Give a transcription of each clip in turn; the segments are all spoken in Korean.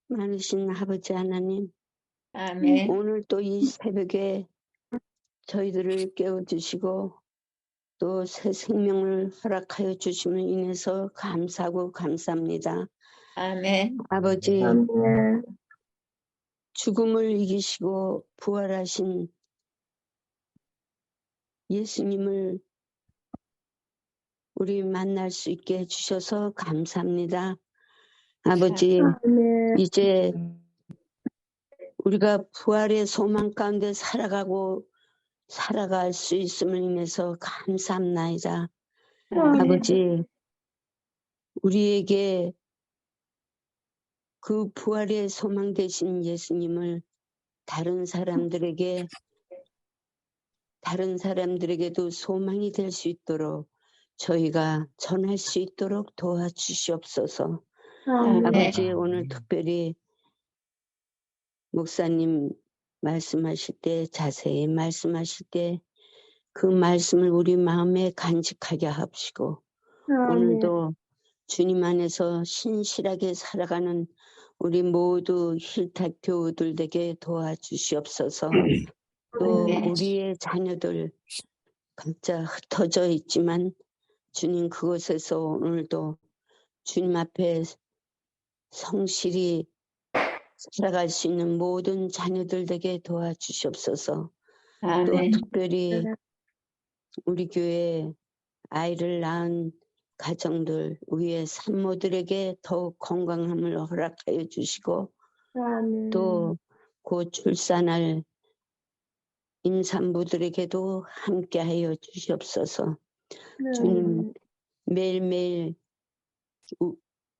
많으신 아버지 하나님, 아멘. 오늘 또 이 새벽에 저희들을 깨워주시고 또 새 생명을 허락하여 주심을 인해서 감사하고 감사합니다. 아멘. 아버지, 아멘. 죽음을 이기시고 부활하신 예수님을 우리 만날 수 있게 해주셔서 감사합니다. 아버지, 아멘. 이제 우리가 부활의 소망 가운데 살아갈 수 있음을 인해서 감사합나이다. 아멘. 아버지, 우리에게 그 부활의 소망 되신 예수님을 다른 사람들에게도 소망이 될 수 있도록 저희가 전할 수 있도록 도와주시옵소서. 아멘. 아버지, 오늘 특별히 목사님 말씀하실 때, 자세히 말씀하실 때 그 말씀을 우리 마음에 간직하게 하시고 오늘도 주님 안에서 신실하게 살아가는 우리 모두 힐탁 교우들 되게 도와주시옵소서. 또 아멘. 우리의 자녀들 각자 흩어져 있지만 주님 그곳에서 오늘도 주님 앞에 성실히 살아갈 수 있는 모든 자녀들 되게 도와주시옵소서. 또 아멘. 특별히 우리 교회 아이를 낳은 가정들, 우리의 산모들에게 더욱 건강함을 허락하여 주시고 또 곧 출산할 임산부들에게도 함께하여 주시옵소서. 주님, 매일매일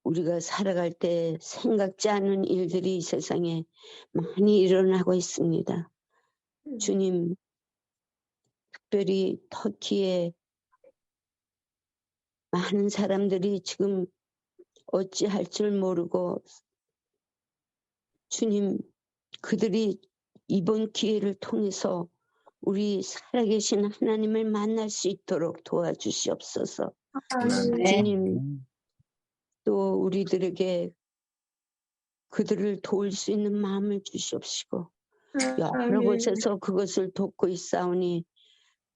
우리가 살아갈 때 생각지 않은 일들이 이 세상에 많이 일어나고 있습니다. 주님, 특별히 터키에 많은 사람들이 지금 어찌할 줄 모르고 주님, 그들이 이번 기회를 통해서 우리 살아계신 하나님을 만날 수 있도록 도와주시옵소서. 주님, 또 우리들에게 그들을 도울 수 있는 마음을 주시옵시고 여러 곳에서 그것을 돕고 있사오니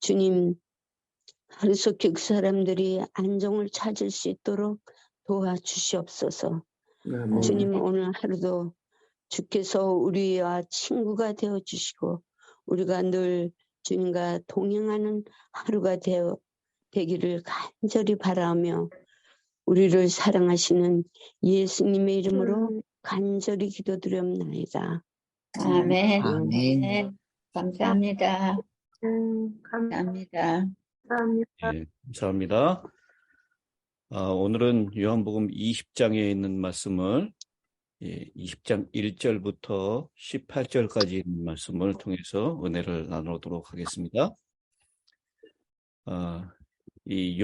주님, 하루속히 그 사람들이 안정을 찾을 수 있도록 도와주시옵소서. 주님, 오늘 하루도 주께서 우리와 친구가 되어주시고 우리가 늘 주님과 동행하는 하루가 되기를 간절히 바라며 우리를 사랑하시는 예수님의 이름으로 간절히 기도드렸나이다. 아멘. 아멘. 감사합니다. 감사합니다. 예, 감사합니다. 오늘은 요한복음 20장에 있는 말씀을 20장 1절부터 18절까지 있는 말씀을 통해서 은혜를 나누도록 하겠습니다. 이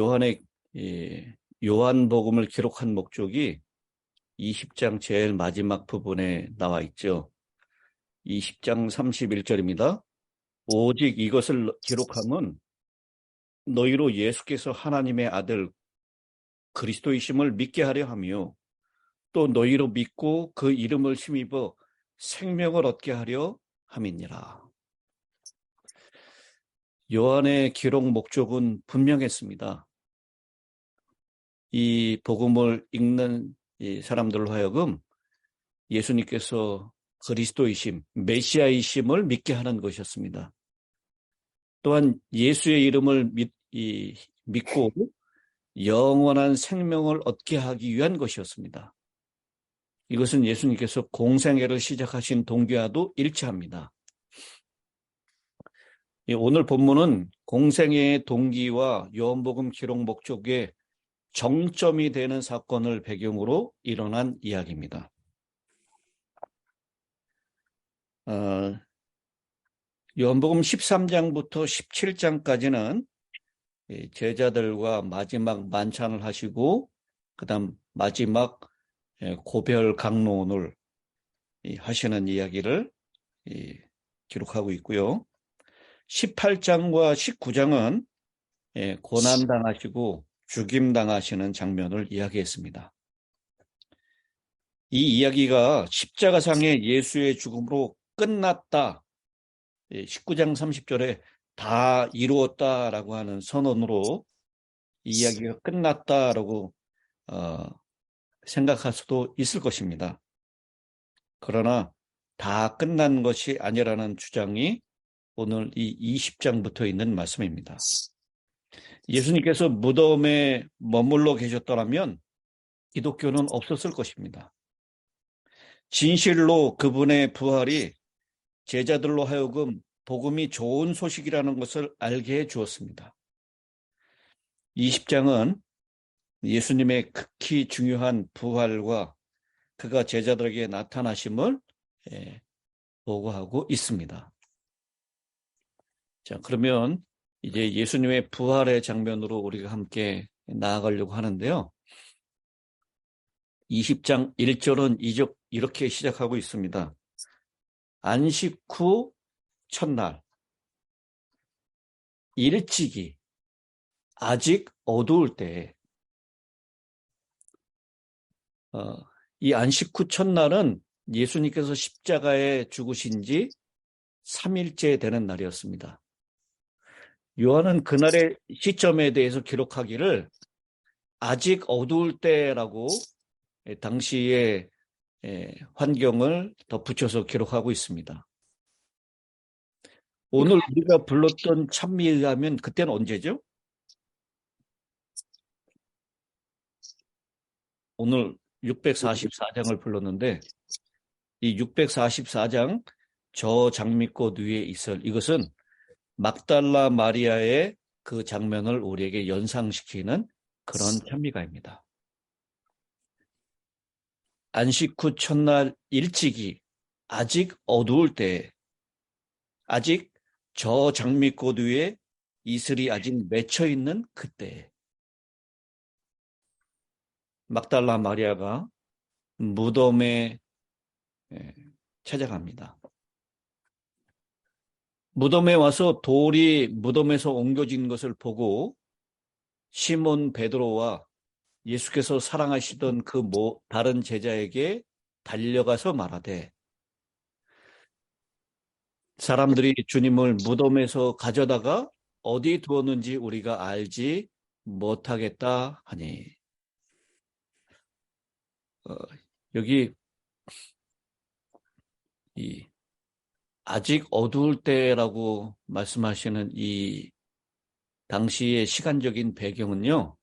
요한복음을 기록한 목적이 20장 제일 마지막 부분에 나와 있죠. 20장 31절입니다. 오직 이것을 기록함은 너희로 예수께서 하나님의 아들 그리스도이심을 믿게 하려 하며 또 너희로 믿고 그 이름을 힘입어 생명을 얻게 하려 함이니라. 요한의 기록 목적은 분명했습니다. 이 복음을 읽는 이 사람들로 하여금 예수님께서 그리스도이심, 메시아이심을 믿게 하는 것이었습니다. 또한 예수의 이름을 믿고 영원한 생명을 얻게 하기 위한 것이었습니다. 이것은 예수님께서 공생애를 시작하신 동기와도 일치합니다. 오늘 본문은 공생애의 동기와 요한복음 기록 목적의 정점이 되는 사건을 배경으로 일어난 이야기입니다. 요한복음 13장부터 17장까지는 제자들과 마지막 만찬을 하시고 그다음 마지막 고별 강론을 하시는 이야기를 기록하고 있고요. 18장과 19장은 고난당하시고 죽임당하시는 장면을 이야기했습니다. 이 이야기가 십자가상의 예수의 죽음으로 끝났다. 19장 30절에 다 이루었다라고 하는 선언으로 이 이야기가 끝났다라고 생각할 수도 있을 것입니다. 그러나 다 끝난 것이 아니라는 주장이 오늘 이 20장부터 있는 말씀입니다. 예수님께서 무덤에 머물러 계셨더라면 기독교는 없었을 것입니다. 진실로 그분의 부활이 제자들로 하여금 복음이 좋은 소식이라는 것을 알게 해 주었습니다. 20장은 예수님의 극히 중요한 부활과 그가 제자들에게 나타나심을 보고하고 있습니다. 자, 그러면 이제 예수님의 부활의 장면으로 우리가 함께 나아가려고 하는데요. 20장 1절은 이렇게 시작하고 있습니다. 안식 후 첫날, 일찍이 아직 어두울 때에 이 안식 후 첫날은 예수님께서 십자가에 죽으신 지 3일째 되는 날이었습니다. 요한은 그날의 시점에 대해서 기록하기를 아직 어두울 때라고 당시의 환경을 덧붙여서 기록하고 있습니다. 오늘 우리가 불렀던 찬미에 의하면 그때는 언제죠? 오늘 644장을 불렀는데 이 644장 저 장미꽃 위에 있을 이것은 막달라 마리아의 그 장면을 우리에게 연상시키는 그런 찬미가입니다. 안식 후 첫날 일찍이 아직 어두울 때 아직 저 장미꽃 위에 이슬이 아직 맺혀 있는 그때 막달라 마리아가 무덤에 찾아갑니다. 무덤에 와서 돌이 무덤에서 옮겨진 것을 보고 시몬 베드로와 예수께서 사랑하시던 그 다른 제자에게 달려가서 말하되 사람들이 주님을 무덤에서 가져다가 어디 두었는지 우리가 알지 못하겠다 하니 여기 이 아직 어두울 때라고 말씀하시는 이 당시의 시간적인 배경은요,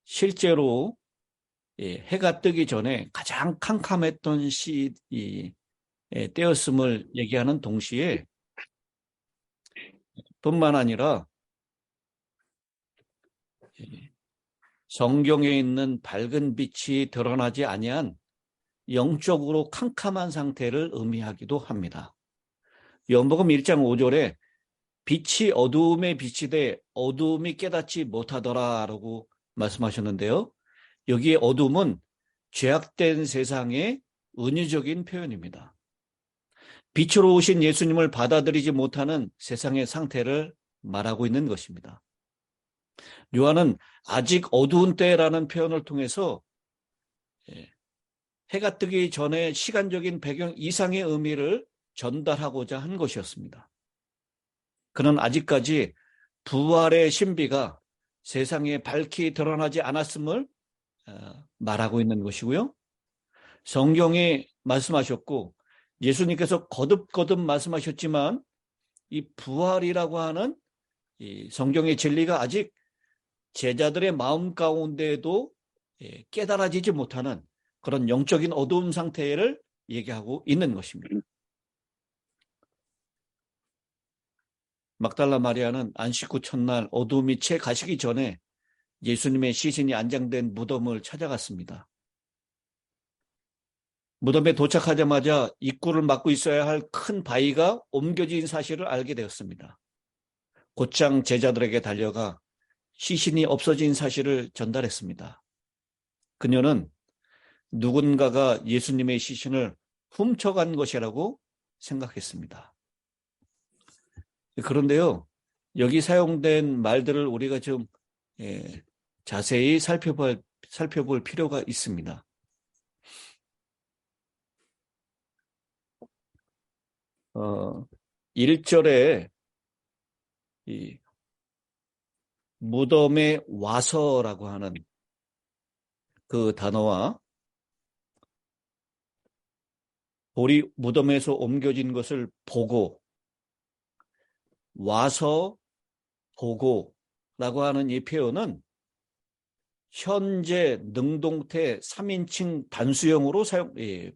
실제로 해가 뜨기 전에 가장 캄캄했던 때였음을 얘기하는 동시에 뿐만 아니라 성경에 있는 밝은 빛이 드러나지 아니한 영적으로 캄캄한 상태를 의미하기도 합니다. 요한복음 1장 5절에 빛이 어두움에 비치되 어두움이 깨닫지 못하더라라고 말씀하셨는데요. 여기에 어둠은 죄악된 세상의 은유적인 표현입니다. 빛으로 오신 예수님을 받아들이지 못하는 세상의 상태를 말하고 있는 것입니다. 요한은 아직 어두운 때라는 표현을 통해서 해가 뜨기 전에 시간적인 배경 이상의 의미를 전달하고자 한 것이었습니다. 그는 아직까지 부활의 신비가 세상에 밝히 드러나지 않았음을 말하고 있는 것이고요. 성경에 말씀하셨고 예수님께서 거듭거듭 말씀하셨지만 이 부활이라고 하는 이 성경의 진리가 아직 제자들의 마음 가운데에도 깨달아지지 못하는 그런 영적인 어두운 상태를 얘기하고 있는 것입니다. 막달라 마리아는 안식 후 첫날 어두움이 채 가시기 전에 예수님의 시신이 안장된 무덤을 찾아갔습니다. 무덤에 도착하자마자 입구를 막고 있어야 할 큰 바위가 옮겨진 사실을 알게 되었습니다. 곧장 제자들에게 달려가 시신이 없어진 사실을 전달했습니다. 그녀는 누군가가 예수님의 시신을 훔쳐간 것이라고 생각했습니다. 그런데요, 여기 사용된 말들을 우리가 좀 자세히 살펴볼 필요가 있습니다. 1절에 이 무덤에 와서라고 하는 그 단어와 돌이 무덤에서 옮겨진 것을 보고 와서 보고라고 하는 이 표현은 현재 능동태 3인칭 단수형으로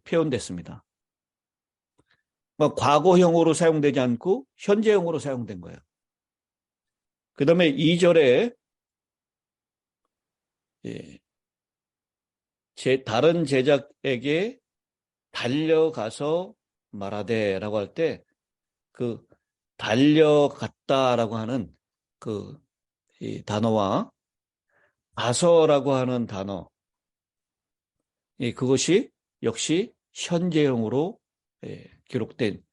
표현됐습니다. 과거형으로 사용되지 않고 현재형으로 사용된 거예요. 그 다음에 2절에 다른 제자에게 달려가서 말하되라고 할 때 그 달려갔다라고 하는 그 이 단어와 가서라고 하는 단어, 그것이 역시 현재형으로 기록된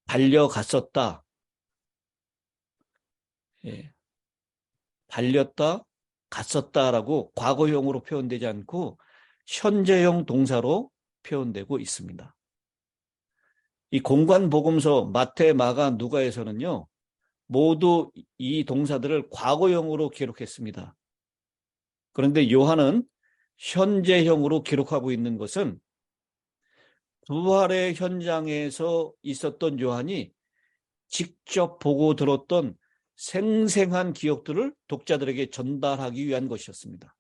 달려갔었다, 달렸다, 갔었다라고 과거형으로 표현되지 않고 현재형 동사로 표현되고 있습니다. 이 공관복음서 마태, 마가, 누가에서는요, 모두 이 동사들을 과거형으로 기록했습니다. 그런데 요한은 현재형으로 기록하고 있는 것은 부활의 현장에서 있었던 요한이 직접 보고 들었던 생생한 기억들을 독자들에게 전달하기 위한 것이었습니다.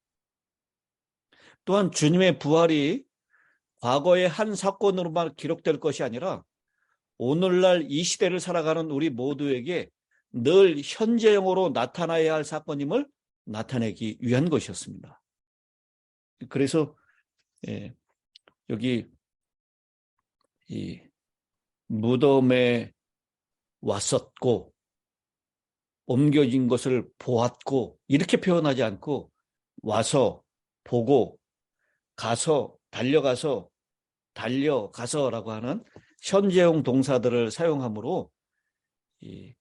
또한 주님의 부활이 과거의 한 사건으로만 기록될 것이 아니라 오늘날 이 시대를 살아가는 우리 모두에게 늘 현재형으로 나타나야 할 사건임을 나타내기 위한 것이었습니다. 그래서 여기 이 무덤에 왔었고 옮겨진 것을 보았고 이렇게 표현하지 않고 와서 보고 가서 달려가서 달려가서라고 하는 현재형 동사들을 사용함으로 이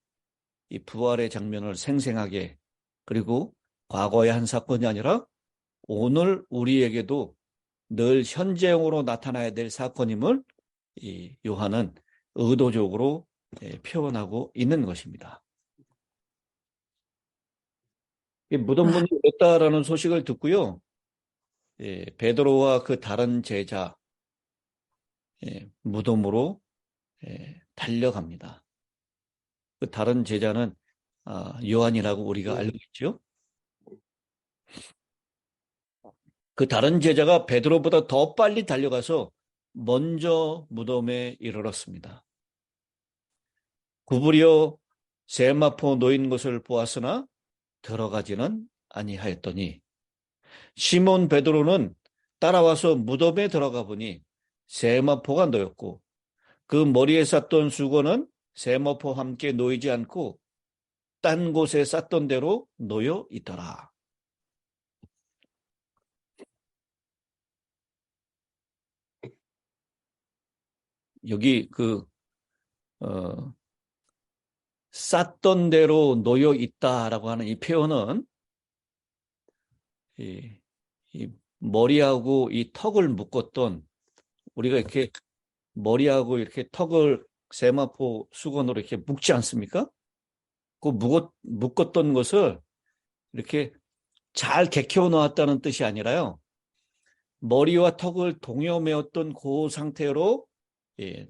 부활의 장면을 생생하게, 그리고 과거의 한 사건이 아니라 오늘 우리에게도 늘 현재형으로 나타나야 될 사건임을 이 요한은 의도적으로 표현하고 있는 것입니다. 무덤 문이 열렸다라는 소식을 듣고요, 베드로와 그 다른 제자 무덤으로 달려갑니다. 그 다른 제자는 요한이라고 우리가 알고 있죠. 그 다른 제자가 베드로보다 더 빨리 달려가서 먼저 무덤에 이르렀습니다. 구부려 세마포 놓인 것을 보았으나 들어가지는 아니하였더니 시몬 베드로는 따라와서 무덤에 들어가 보니 세마포가 놓였고 그 머리에 쌌던 수건은 세마포와 함께 놓이지 않고 딴 곳에 쌌던 대로 놓여 있더라. 여기 쌌던 대로 놓여 있다라고 하는 이 표현은 이 머리하고 이 턱을 묶었던, 우리가 이렇게 머리하고 이렇게 턱을 세마포 수건으로 이렇게 묶지 않습니까? 그 묶었던 것을 이렇게 잘 개켜 놓았다는 뜻이 아니라요, 머리와 턱을 동여매었던 그 상태로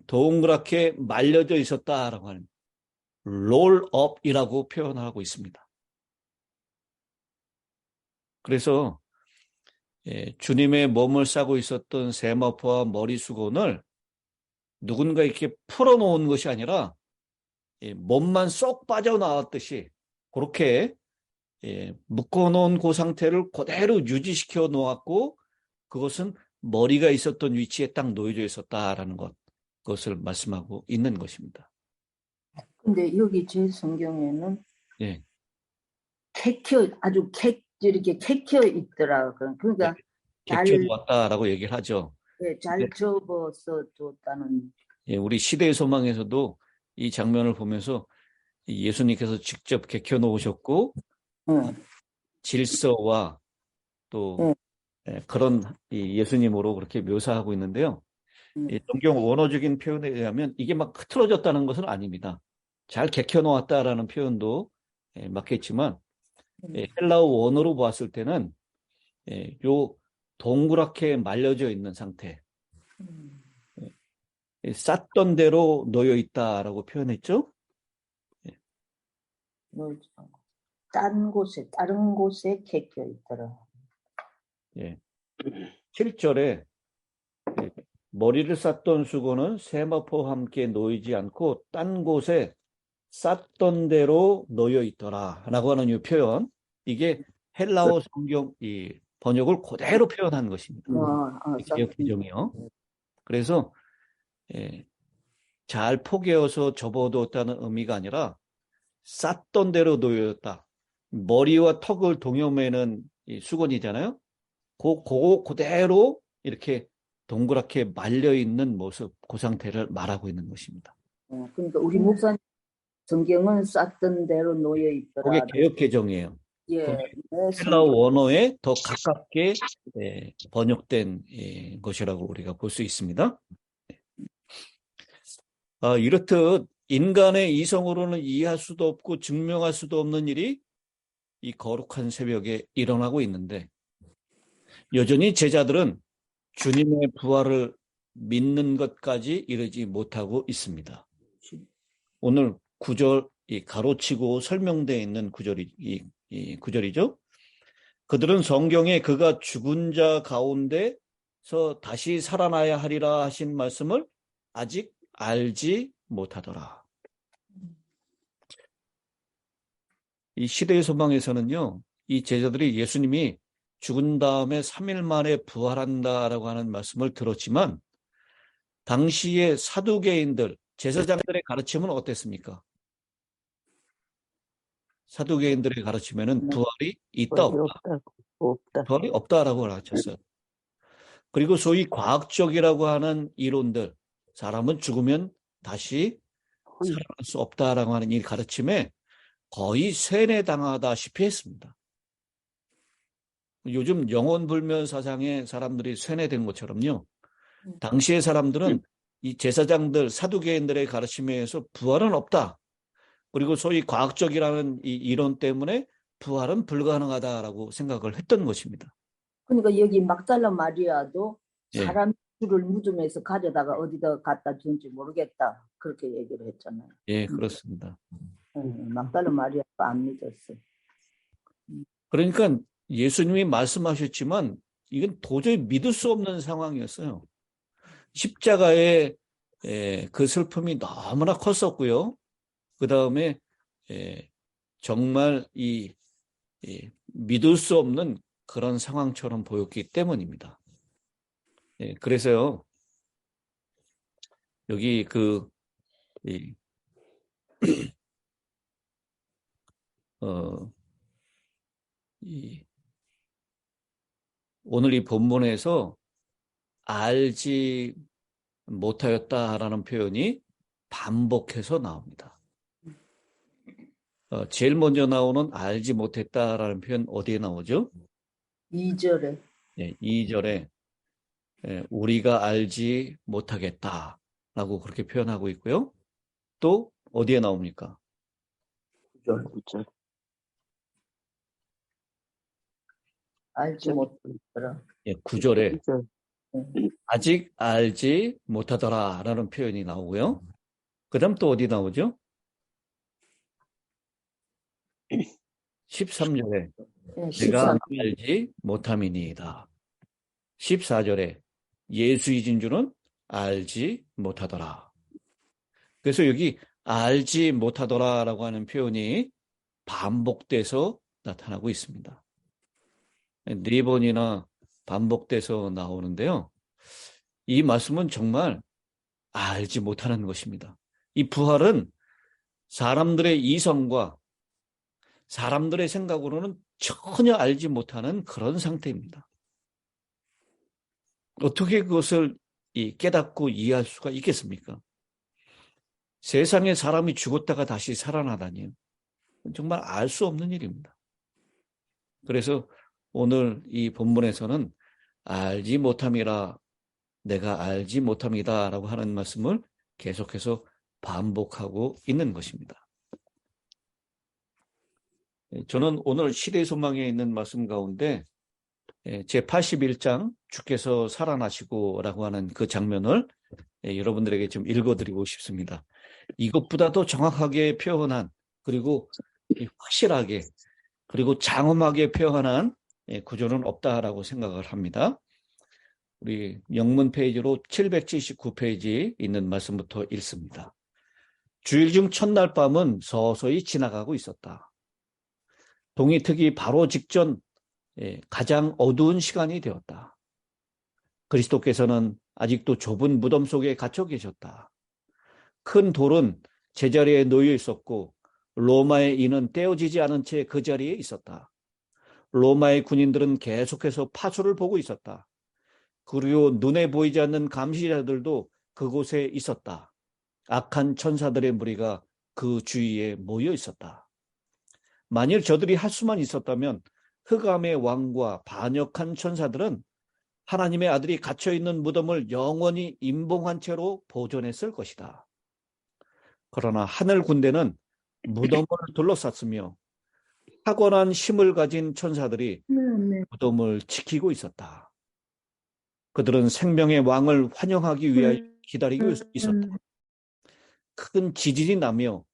동그랗게 말려져 있었다라고 하는 롤업이라고 표현하고 있습니다. 그래서 주님의 몸을 싸고 있었던 세마포와 머리 수건을 누군가 이렇게 풀어놓은 것이 아니라 몸만 쏙 빠져나왔듯이 그렇게 묶어놓은 그 상태를 그대로 유지시켜 놓았고, 그것은 머리가 있었던 위치에 딱 놓여져 있었다라는 그것을 말씀하고 있는 것입니다. 근데 여기 제 성경에는 예. 아주 이렇게 캐켜 있더라. 그러니까 객쳐놓았다라고 얘기를 하죠. 잘 접어서 줬다는. 우리 시대의 소망에서도 이 장면을 보면서 예수님께서 직접 개켜 놓으셨고 질서와 또 그런 이 예수님으로 그렇게 묘사하고 있는데요. 이 성경 원어적인 표현에 의하면 이게 막 흐트러졌다는 것은 아닙니다. 잘 개켜놓았다라는 표현도 맞겠지만 헬라어 원어로 보았을 때는 요 동그랗게 말려져 있는 상태, 쌌던 대로 놓여 있다라고 표현했죠. 다른 곳에 객겨 있더라. 예. 7절에 머리를 쌌던 수건은 세마포와 함께 놓이지 않고 딴 곳에 쌌던 대로 놓여 있더라 라고 하는 이 표현, 이게 헬라어 성경 이 번역을 그대로 표현한 것입니다. 개역 개정이요. 그래서 잘 포개어서 접어두었다는 의미가 아니라 쌌던 대로 놓여있다. 머리와 턱을 동여매는 이 수건이잖아요. 그거 그대로 이렇게 동그랗게 말려있는 모습, 그 상태를 말하고 있는 것입니다. 그러니까 우리 목사님 성경은 쌌던 대로 놓여 있더라. 그게 개역 개정이에요. 예. 헬라어 원어에 더 가깝게 번역된 것이라고 우리가 볼 수 있습니다. 이렇듯 인간의 이성으로는 이해할 수도 없고 증명할 수도 없는 일이 이 거룩한 새벽에 일어나고 있는데, 여전히 제자들은 주님의 부활을 믿는 것까지 이르지 못하고 있습니다. 오늘 구절 가로치고 설명되어 있는 이 구절이죠. 그들은 성경에 그가 죽은 자 가운데서 다시 살아나야 하리라 하신 말씀을 아직 알지 못하더라. 이 시대의 소망에서는요, 이 제자들이 예수님이 죽은 다음에 3일 만에 부활한다라고 하는 말씀을 들었지만, 당시의 사두개인들, 제사장들의 가르침은 어땠습니까? 사두개인들의 가르침에는 부활이 있다 없다. 부활이 없다라고 가르쳤어요. 그리고 소위 과학적이라고 하는 이론들, 사람은 죽으면 다시 살아날 수 없다라고 하는 이 가르침에 거의 세뇌당하다시피 했습니다. 요즘 영혼불면 사상의 사람들이 세뇌된 것처럼요, 당시의 사람들은 이 제사장들, 사두개인들의 가르침에 의해서 부활은 없다. 그리고 소위 과학적이라는 이 이론 때문에 부활은 불가능하다라고 생각을 했던 것입니다. 그러니까 여기 막달라 마리아도 예. 사람 줄을 무덤에서 가져다가 어디다 갖다 둔지 모르겠다. 그렇게 얘기를 했잖아요. 예, 그렇습니다. 막달라 마리아도 안 믿었어. 그러니까 예수님이 말씀하셨지만 이건 도저히 믿을 수 없는 상황이었어요. 십자가의 그 슬픔이 너무나 컸었고요. 그 다음에 정말 이 믿을 수 없는 그런 상황처럼 보였기 때문입니다. 그래서요, 여기 오늘 이 본문에서 알지 못하였다라는 표현이 반복해서 나옵니다. 제일 먼저 나오는 알지 못했다라는 표현 어디에 나오죠? 2절에. 네, 2절에 우리가 알지 못하겠다라고 그렇게 표현하고 있고요. 또 어디에 나옵니까? 9절. 알지 못하더라. 예, 9절에 아직 알지 못하더라라는 표현이 나오고요. 그 다음 또 어디 나오죠? 13절에 내가 알지 못함이니이다. 14절에 예수이신 줄은 알지 못하더라. 그래서 여기 알지 못하더라라고 하는 표현이 반복돼서 나타나고 있습니다. 4번이나 반복돼서 나오는데요. 이 말씀은 정말 알지 못하는 것입니다. 이 부활은 사람들의 이성과 사람들의 생각으로는 전혀 알지 못하는 그런 상태입니다. 어떻게 그것을 깨닫고 이해할 수가 있겠습니까? 세상에 사람이 죽었다가 다시 살아나다니 정말 알 수 없는 일입니다. 그래서 오늘 이 본문에서는 알지 못함이라 내가 알지 못합니다라고 하는 말씀을 계속해서 반복하고 있는 것입니다. 저는 오늘 시대의 소망에 있는 말씀 가운데 제 81장 주께서 살아나시고라고 하는 그 장면을 여러분들에게 좀 읽어드리고 싶습니다. 이것보다 더 정확하게 표현한, 그리고 확실하게, 그리고 장엄하게 표현한 구조는 없다라고 생각을 합니다. 우리 영문 페이지로 779페이지 있는 말씀부터 읽습니다. 주일 중 첫날 밤은 서서히 지나가고 있었다. 동이특이 바로 직전 가장 어두운 시간이 되었다. 그리스도께서는 아직도 좁은 무덤 속에 갇혀 계셨다. 큰 돌은 제자리에 놓여 있었고 로마의 인은 떼어지지 않은 채 그 자리에 있었다. 로마의 군인들은 계속해서 파수를 보고 있었다. 그리고 눈에 보이지 않는 감시자들도 그곳에 있었다. 악한 천사들의 무리가 그 주위에 모여 있었다. 만일 저들이 할 수만 있었다면 흑암의 왕과 반역한 천사들은 하나님의 아들이 갇혀있는 무덤을 영원히 임봉한 채로 보존했을 것이다. 그러나 하늘 군대는 무덤을 둘러쌌으며 탁월한 힘을 가진 천사들이 무덤을 지키고 있었다. 그들은 생명의 왕을 환영하기 위하여 기다리고 있었다. 큰 지진이 나며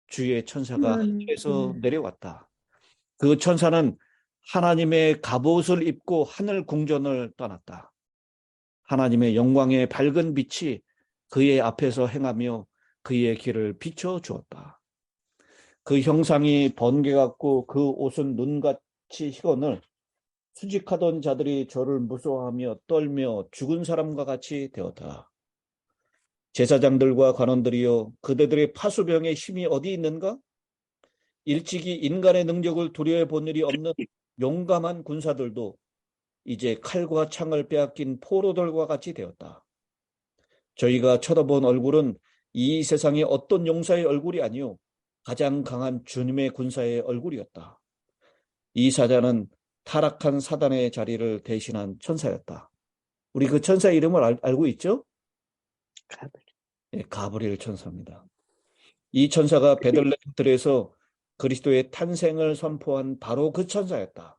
주의 천사가 하늘에서 내려왔다. 그 천사는 하나님의 갑옷을 입고 하늘 궁전을 떠났다. 하나님의 영광의 밝은 빛이 그의 앞에서 행하며 그의 길을 비춰주었다. 그 형상이 번개 같고 그 옷은 눈같이 희건을 수직하던 자들이 저를 무서워하며 떨며 죽은 사람과 같이 되었다. 제사장들과 관원들이여, 그대들의 파수병의 힘이 어디 있는가? 일찍이 인간의 능력을 두려워 본 일이 없는 용감한 군사들도 이제 칼과 창을 빼앗긴 포로들과 같이 되었다. 저희가 쳐다본 얼굴은 이 세상의 어떤 용사의 얼굴이 아니요 가장 강한 주님의 군사의 얼굴이었다. 이 사자는 타락한 사단의 자리를 대신한 천사였다. 우리 그 천사 이름을 알고 있죠? 네, 가브리엘 천사입니다. 이 천사가 베들레헴 들에서 그리스도의 탄생을 선포한 바로 그 천사였다.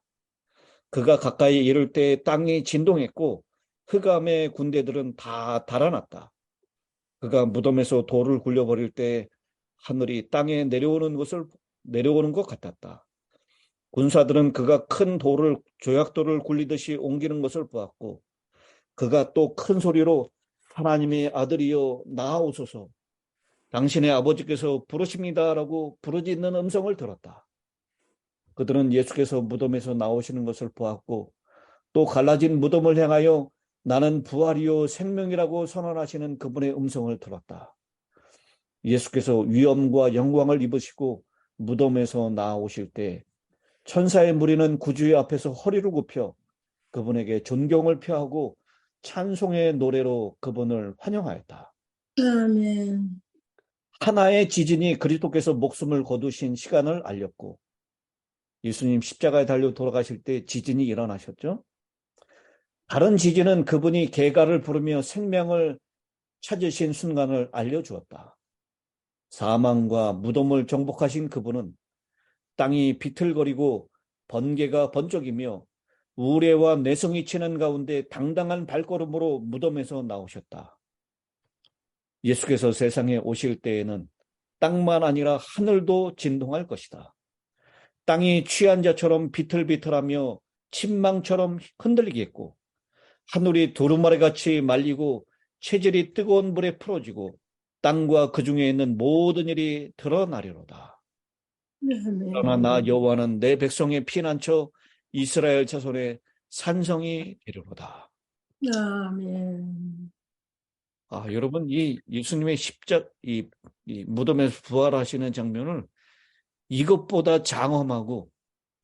그가 가까이 이를 때 땅이 진동했고 흑암의 군대들은 다 달아났다. 그가 무덤에서 돌을 굴려버릴 때 하늘이 땅에 내려오는 것 같았다. 군사들은 그가 큰 돌을, 조약돌을 굴리듯이 옮기는 것을 보았고 그가 또 큰 소리로 하나님의 아들이여 나아오소서, 당신의 아버지께서 부르십니다라고 부르짖는 음성을 들었다. 그들은 예수께서 무덤에서 나오시는 것을 보았고 또 갈라진 무덤을 향하여 나는 부활이요 생명이라고 선언하시는 그분의 음성을 들었다. 예수께서 위엄과 영광을 입으시고 무덤에서 나오실 때 천사의 무리는 구주의 앞에서 허리를 굽혀 그분에게 존경을 표하고 찬송의 노래로 그분을 환영하였다. 아멘. 하나의 지진이 그리스도께서 목숨을 거두신 시간을 알렸고 예수님 십자가에 달려 돌아가실 때 지진이 일어나셨죠. 다른 지진은 그분이 개가를 부르며 생명을 찾으신 순간을 알려주었다. 사망과 무덤을 정복하신 그분은 땅이 비틀거리고 번개가 번쩍이며 우레와 내성이 치는 가운데 당당한 발걸음으로 무덤에서 나오셨다. 예수께서 세상에 오실 때에는 땅만 아니라 하늘도 진동할 것이다. 땅이 취한 자처럼 비틀비틀하며 침망처럼 흔들리겠고 하늘이 두루마리같이 말리고 체질이 뜨거운 불에 풀어지고 땅과 그 중에 있는 모든 일이 드러나리로다. 그러나 나 여호와는 내 백성의 피난처 이스라엘 자손의 산성이 되리로다. 아멘. 여러분, 이 예수님의 이 무덤에서 부활하시는 장면을 이것보다 장엄하고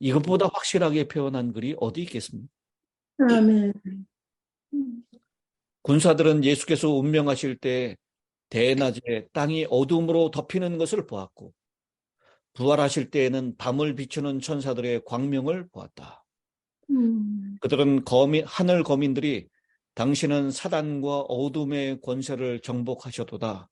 이것보다 확실하게 표현한 글이 어디 있겠습니까? 아멘. 군사들은 예수께서 운명하실 때 대낮에 땅이 어둠으로 덮이는 것을 보았고 부활하실 때에는 밤을 비추는 천사들의 광명을 보았다. 그들은 하늘 거민들이 당신은 사단과 어둠의 권세를 정복하셨도다.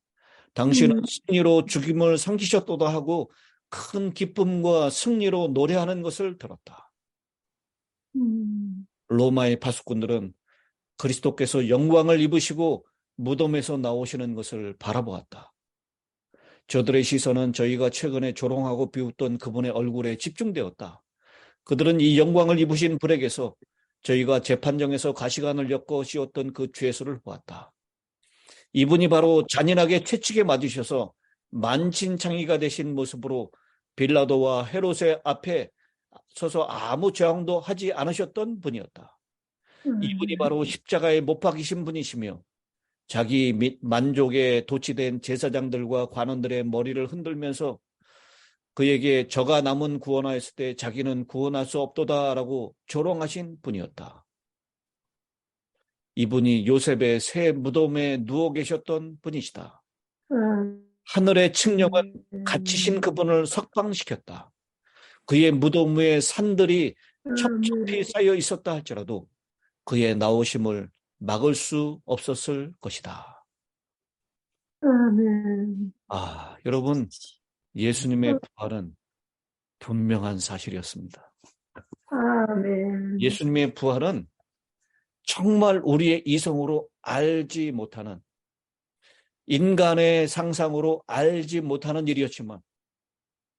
당신은 승리로 죽임을 상기셨도다 하고 큰 기쁨과 승리로 노래하는 것을 들었다. 로마의 파수꾼들은 그리스도께서 영광을 입으시고 무덤에서 나오시는 것을 바라보았다. 저들의 시선은 저희가 최근에 조롱하고 비웃던 그분의 얼굴에 집중되었다. 그들은 이 영광을 입으신 분에게서 저희가 재판정에서 가시관을 엮어 씌웠던 그 죄수를 보았다. 이분이 바로 잔인하게 채찍에 맞으셔서 만신창이가 되신 모습으로 빌라도와 헤롯의 앞에 서서 아무 저항도 하지 않으셨던 분이었다. 이분이 바로 십자가에 못 박이신 분이시며 자기 만족에 도취된 제사장들과 관원들의 머리를 흔들면서 그에게 저가 남은 구원하였을 때 자기는 구원할 수 없도다라고 조롱하신 분이었다. 이분이 요셉의 새 무덤에 누워 계셨던 분이시다. 하늘의 칙령은 갇히신 그분을 석방시켰다. 그의 무덤 위에 산들이 첩첩이 쌓여 있었다 할지라도 그의 나오심을 막을 수 없었을 것이다. 여러분, 예수님의 부활은 분명한 사실이었습니다. 예수님의 부활은 정말 우리의 이성으로 알지 못하는, 인간의 상상으로 알지 못하는 일이었지만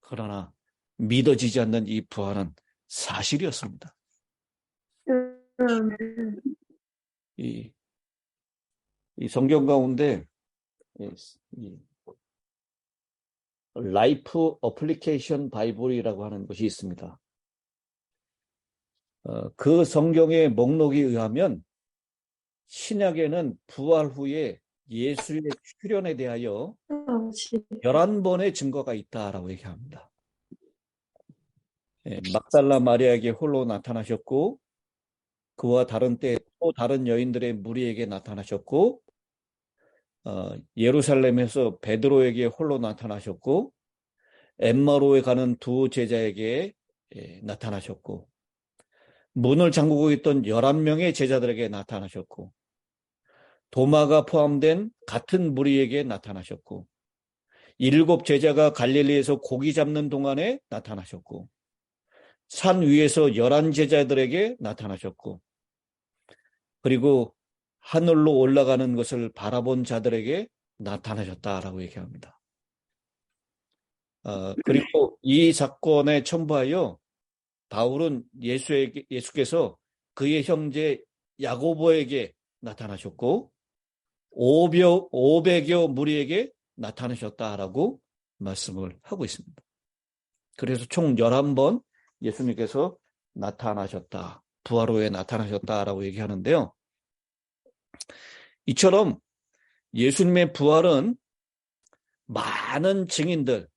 그러나 믿어지지 않는 이 부활은 사실이었습니다. 이 성경 가운데 이 라이프 어플리케이션 바이블이라고 하는 것이 있습니다. 그 성경의 목록에 의하면 신약에는 부활 후에 예수의 출현에 대하여 11번의 증거가 있다라고 얘기합니다. 막달라 마리아에게 홀로 나타나셨고, 그와 다른 때 또 다른 여인들의 무리에게 나타나셨고, 예루살렘에서 베드로에게 홀로 나타나셨고, 엠마오에 가는 두 제자에게 나타나셨고, 문을 잠그고 있던 11명의 제자들에게 나타나셨고, 도마가 포함된 같은 무리에게 나타나셨고, 7 제자가 갈릴리에서 고기 잡는 동안에 나타나셨고, 산 위에서 11 제자들에게 나타나셨고, 그리고 하늘로 올라가는 것을 바라본 자들에게 나타나셨다라고 얘기합니다. 그리고 이 사건에 첨부하여 바울은 예수께서 그의 형제 야고보에게 나타나셨고 500여 무리에게 나타나셨다라고 말씀을 하고 있습니다. 그래서 총 11번 예수님께서 나타나셨다, 부활 후에 나타나셨다라고 얘기하는데요. 이처럼 예수님의 부활은 많은 증인들,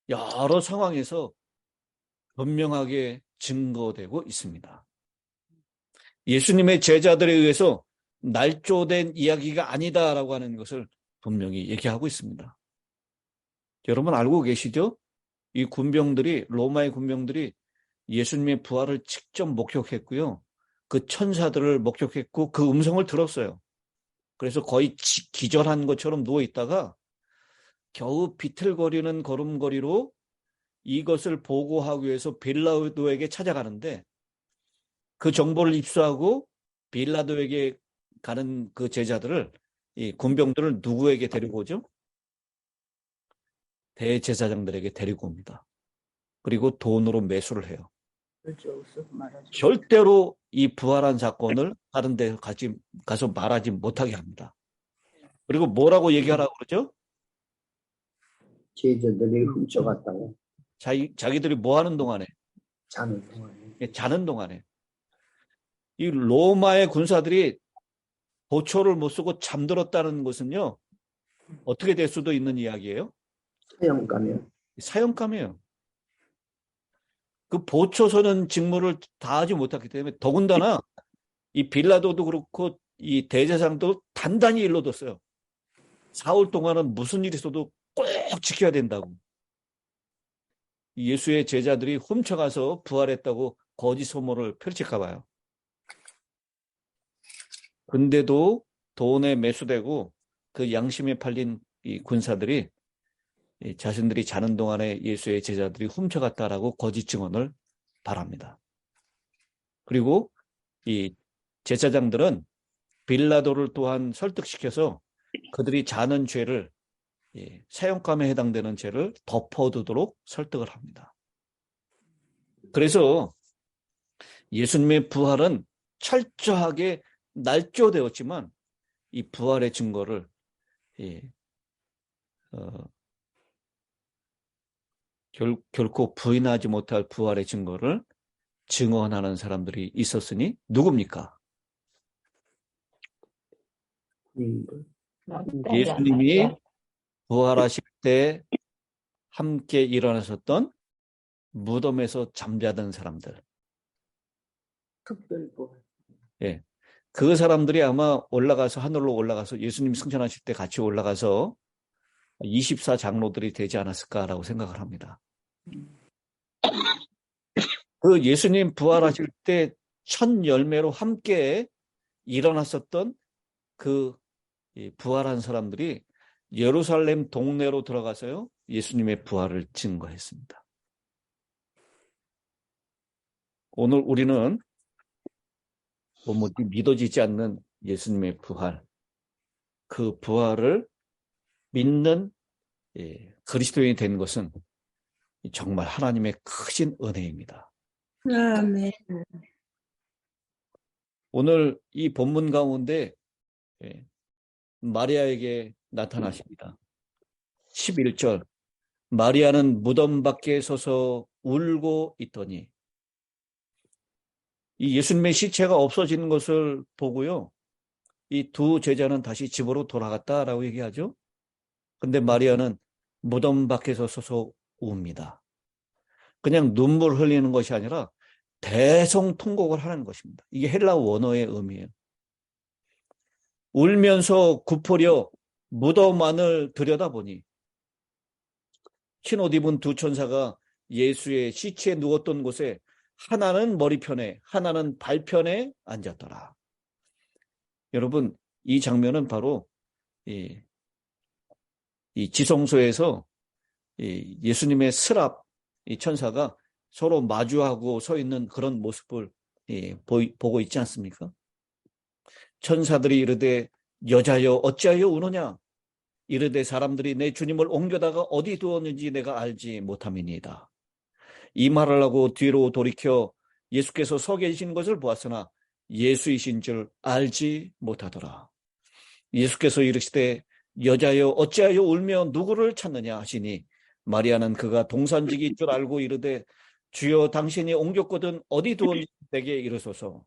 여러 상황에서 분명하게 증거되고 있습니다. 예수님의 제자들에 의해서 날조된 이야기가 아니다라고 하는 것을 분명히 얘기하고 있습니다. 여러분 알고 계시죠? 이 군병들이, 로마의 군병들이 예수님의 부활을 직접 목격했고요. 그 천사들을 목격했고 그 음성을 들었어요. 그래서 거의 기절한 것처럼 누워있다가 겨우 비틀거리는 걸음걸이로 이것을 보고하기 위해서 빌라도에게 찾아가는데 그 정보를 입수하고 빌라도에게 가는 그 제자들을, 이 군병들을 누구에게 데리고 오죠? 대제사장들에게 데리고 옵니다. 그리고 돈으로 매수를 해요. 절대로 이 부활한 사건을 다른 데 가서 말하지 못하게 합니다. 그리고 뭐라고 얘기하라고 그러죠? 제자들이 훔쳐갔다고. 자기들이 뭐 하는 동안에? 자는 동안에. 이 로마의 군사들이 보초를 못 쓰고 잠들었다는 것은요, 어떻게 될 수도 있는 이야기예요? 사형감이에요. 그 보초 서는 직무를 다 하지 못했기 때문에, 더군다나 이 빌라도도 그렇고 이 대제사장도 단단히 일러뒀어요. 사흘 동안은 무슨 일이 있어도 꼭 지켜야 된다고. 예수의 제자들이 훔쳐가서 부활했다고 거짓 소문을 펼칠까 봐요. 근데도 돈에 매수되고 그 양심에 팔린 이 군사들이 이 자신들이 자는 동안에 예수의 제자들이 훔쳐갔다라고 거짓 증언을 바랍니다. 그리고 이 제사장들은 빌라도를 또한 설득시켜서 그들이 자는 죄를, 사형감에 해당되는 죄를 덮어두도록 설득을 합니다. 그래서 예수님의 부활은 철저하게 날조되었지만 이 부활의 증거를 결코 부인하지 못할 부활의 증거를 증언하는 사람들이 있었으니 누굽니까? 예수님이 부활하실 때 함께 일어나셨던 무덤에서 잠자던 사람들. 특별부. 예. 그 사람들이 아마 올라가서 하늘로 올라가서 예수님 승천하실 때 같이 올라가서 24장로들이 되지 않았을까라고 생각을 합니다. 그 예수님 부활하실 때 첫 열매로 함께 일어났었던 그 부활한 사람들이 예루살렘 동네로 들어가서요, 예수님의 부활을 증거했습니다. 오늘 우리는 도무지 믿어지지 않는 예수님의 부활, 그 부활을 믿는 그리스도인이 된 것은 정말 하나님의 크신 은혜입니다. 아멘. 오늘 이 본문 가운데 마리아에게 나타나십니다. 11절, 마리아는 무덤 밖에 서서 울고 있더니, 이 예수님의 시체가 없어지는 것을 보고요, 이 두 제자는 다시 집으로 돌아갔다라고 얘기하죠. 근데 마리아는 무덤 밖에서 서서 웁니다. 그냥 눈물 흘리는 것이 아니라 대성통곡을 하는 것입니다. 이게 헬라 원어의 의미예요. 울면서 굽으려 무덤 안을 들여다보니 흰옷 입은 두 천사가 예수의 시체에 누웠던 곳에 하나는 머리편에 하나는 발편에 앉았더라. 여러분, 이 장면은 바로 이 지성소에서 예수님의 스랍, 이 천사가 서로 마주하고 서 있는 그런 모습을 보고 있지 않습니까? 천사들이 이르되 여자여 어찌하여 우느냐? 이르되 사람들이 내 주님을 옮겨다가 어디 두었는지 내가 알지 못함이니이다. 이 말을 하고 뒤로 돌이켜 예수께서 서 계신 것을 보았으나 예수이신 줄 알지 못하더라. 예수께서 이르시되 여자여 어찌하여 울며 누구를 찾느냐 하시니 마리아는 그가 동산직일 줄 알고 이르되 주여 당신이 옮겼거든 어디 두었는지 내게 이르소서.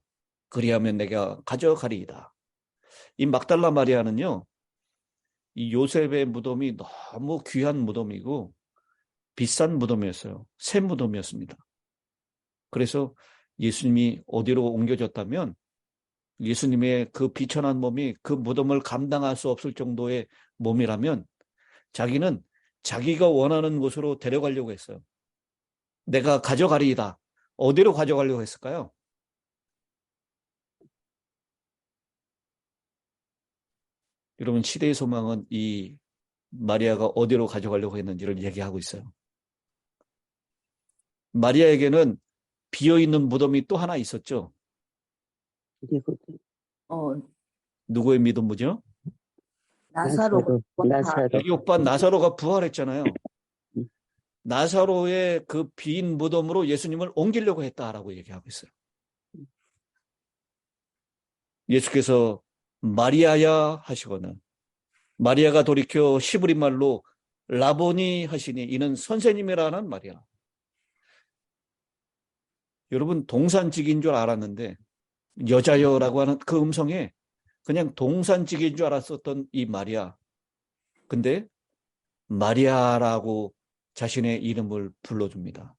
그리하면 내가 가져가리이다. 이 막달라 마리아는요, 이 요셉의 무덤이 너무 귀한 무덤이고 비싼 무덤이었어요. 새 무덤이었습니다. 그래서 예수님이 어디로 옮겨졌다면 예수님의 그 비천한 몸이 그 무덤을 감당할 수 없을 정도의 몸이라면 자기는 자기가 원하는 곳으로 데려가려고 했어요. 내가 가져가리이다. 어디로 가져가려고 했을까요? 여러분, 시대의 소망은 이 마리아가 어디로 가져가려고 했는지를 얘기하고 있어요. 마리아에게는 비어있는 무덤이 또 하나 있었죠. 누구의 믿음이죠? 나사로. 여기 오빠 나사로가 부활했잖아요. 나사로의 그 빈 무덤으로 예수님을 옮기려고 했다라고 얘기하고 있어요. 예수께서 마리아야 하시거나 마리아가 돌이켜 시브리 말로 라보니 하시니 이는 선생님이라는 말이야. 여러분, 동산직인 줄 알았는데 여자여라고 하는 그 음성에 그냥 동산직인 줄 알았었던 이 마리아. 근데 마리아라고 자신의 이름을 불러줍니다.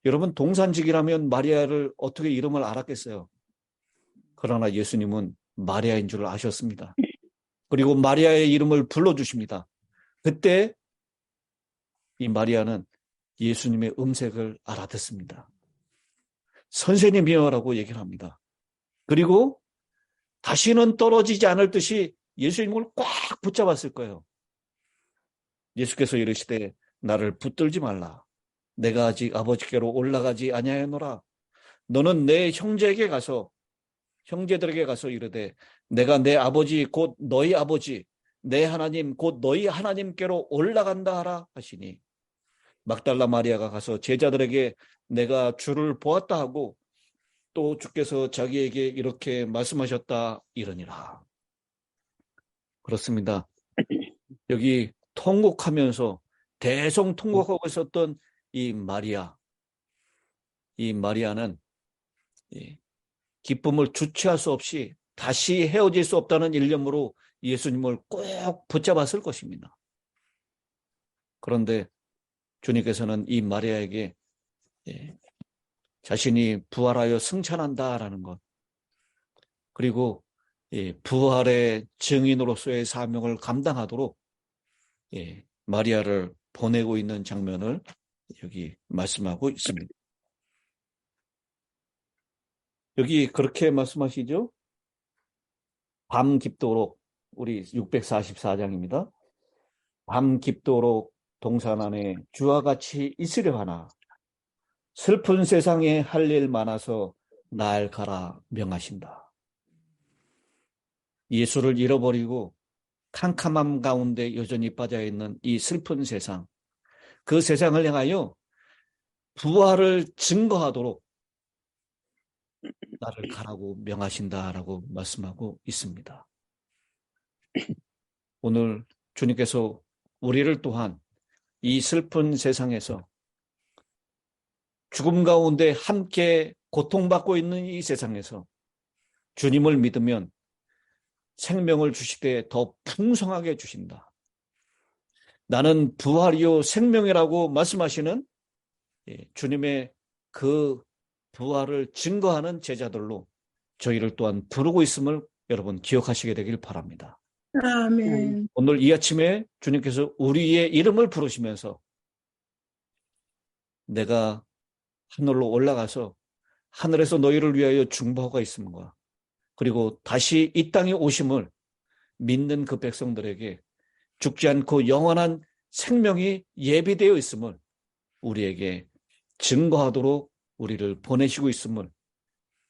여러분, 동산직이라면 마리아를 어떻게 이름을 알았겠어요? 그러나 예수님은 마리아인 줄 아셨습니다. 그리고 마리아의 이름을 불러주십니다. 그때 이 마리아는 예수님의 음색을 알아듣습니다. 선생님이여라고 얘기를 합니다. 그리고 다시는 떨어지지 않을 듯이 예수님을 꽉 붙잡았을 거예요. 예수께서 이르시되 나를 붙들지 말라. 내가 아직 아버지께로 올라가지 아니하였노라. 너는 내 형제들에게 가서 이르되 내가 내 아버지 곧 너희 아버지 내 하나님 곧 너희 하나님께로 올라간다 하라 하시니 막달라 마리아가 가서 제자들에게 내가 주를 보았다 하고 또 주께서 자기에게 이렇게 말씀하셨다 이러니라. 그렇습니다. 여기 통곡하면서 대성통곡하고 있었던 이 마리아는 기쁨을 주체할 수 없이 다시 헤어질 수 없다는 일념으로 예수님을 꼭 붙잡았을 것입니다. 그런데 주님께서는 이 마리아에게 자신이 부활하여 승천한다라는 것, 그리고 부활의 증인으로서의 사명을 감당하도록 마리아를 보내고 있는 장면을 여기 말씀하고 있습니다. 여기 그렇게 말씀하시죠? 밤 깊도록, 우리 644장입니다. 밤 깊도록 동산 안에 주와 같이 있으려 하나 슬픈 세상에 할 일 많아서 날 가라 명하신다. 예수를 잃어버리고 캄캄함 가운데 여전히 빠져있는 이 슬픈 세상, 그 세상을 향하여 부활을 증거하도록 나를 가라고 명하신다라고 말씀하고 있습니다. 오늘 주님께서 우리를 또한 이 슬픈 세상에서 죽음 가운데 함께 고통받고 있는 이 세상에서 주님을 믿으면 생명을 주시되 더 풍성하게 주신다. 나는 부활이요 생명이라고 말씀하시는 주님의 그 부활을 증거하는 제자들로 저희를 또한 부르고 있음을 여러분 기억하시게 되길 바랍니다. 아멘. 오늘 이 아침에 주님께서 우리의 이름을 부르시면서 내가 하늘로 올라가서 하늘에서 너희를 위하여 중보가 있음과 그리고 다시 이 땅에 오심을 믿는 그 백성들에게 죽지 않고 영원한 생명이 예비되어 있음을 우리에게 증거하도록 우리를 보내시고 있음을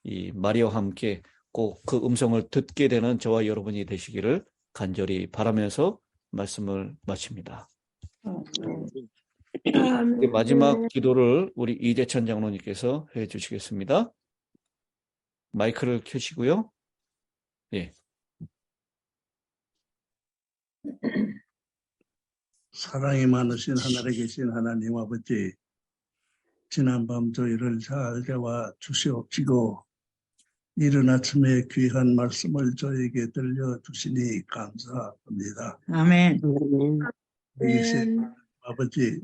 이 마리아와 함께 꼭 그 음성을 듣게 되는 저와 여러분이 되시기를 간절히 바라면서 말씀을 마칩니다. 아멘. 마지막 기도를 우리 이재천 장로님께서 해 주시겠습니다. 마이크를 켜시고요. 예. 사랑이 많으신 하늘에 계신 하나님 아버지, 지난밤 저희를 잘 깨워 주시옵시고 이른 아침에 귀한 말씀을 저에게 들려주시니 감사합니다. 아멘. 아버지, 아버지,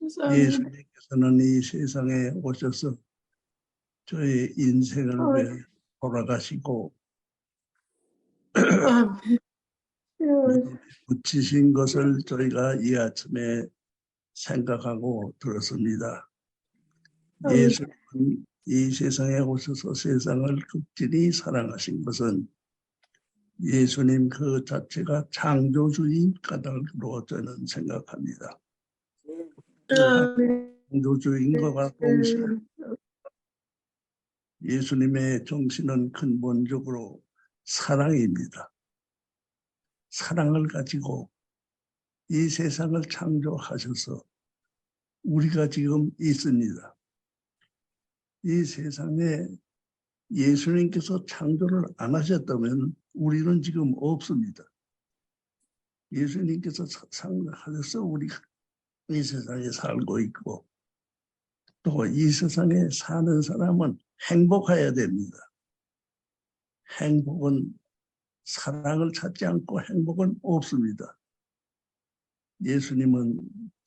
감사합니다. 예수님께서는 이 세상에 오셔서 저의 인생을 위해 돌아가시고 아멘. 붙이신 것을 저희가 이 아침에 생각하고 들었습니다. 예수님은 이 세상에 오셔서 세상을 극진히 사랑하신 것은 예수님 그 자체가 창조주인 까닭으로 저는 생각합니다. 창조주인과 동시에 예수님의 정신은 근본적으로 사랑입니다. 사랑을 가지고 이 세상을 창조하셔서 우리가 지금 있습니다. 이 세상에 예수님께서 창조를 안 하셨다면 우리는 지금 없습니다. 예수님께서 창조하셔서 우리가 이 세상에 살고 있고 또 이 세상에 사는 사람은 행복해야 됩니다. 행복은 사랑을 찾지 않고 행복은 없습니다. 예수님은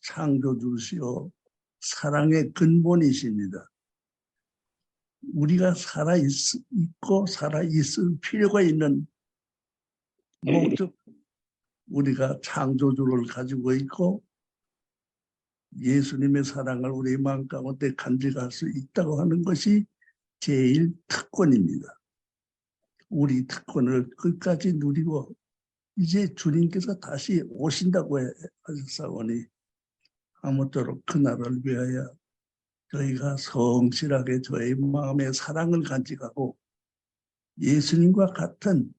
창조주시오 사랑의 근본이십니다. 우리가 살아있고 살아있을 필요가 있는 목적, 우리가 창조주를 가지고 있고 예수님의 사랑을 우리 마음 가운데 간직할 수 있다고 하는 것이 제일 특권입니다. 우리 특권을 끝까지 누리고 이제 주님께서 다시 오신다고 하셨사오니 아무쪼록 그날을 위하여 저희가 성실하게 저희 마음의 사랑을 간직하고 예수님과 같은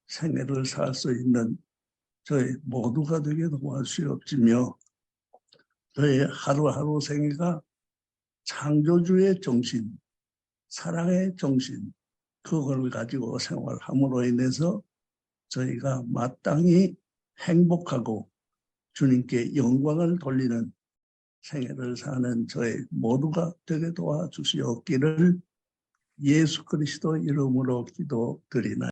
생애를 살 수 있는 저희 모두가 되게 도와주시옵시며 저희 하루하루 생애가 창조주의 정신, 사랑의 정신, 그걸 가지고 생활함으로 인해서 저희가 마땅히 행복하고 주님께 영광을 돌리는 생애를 사는 저희 모두가 되게 도와주시옵기를 예수 그리스도 이름으로 기도드리나이다.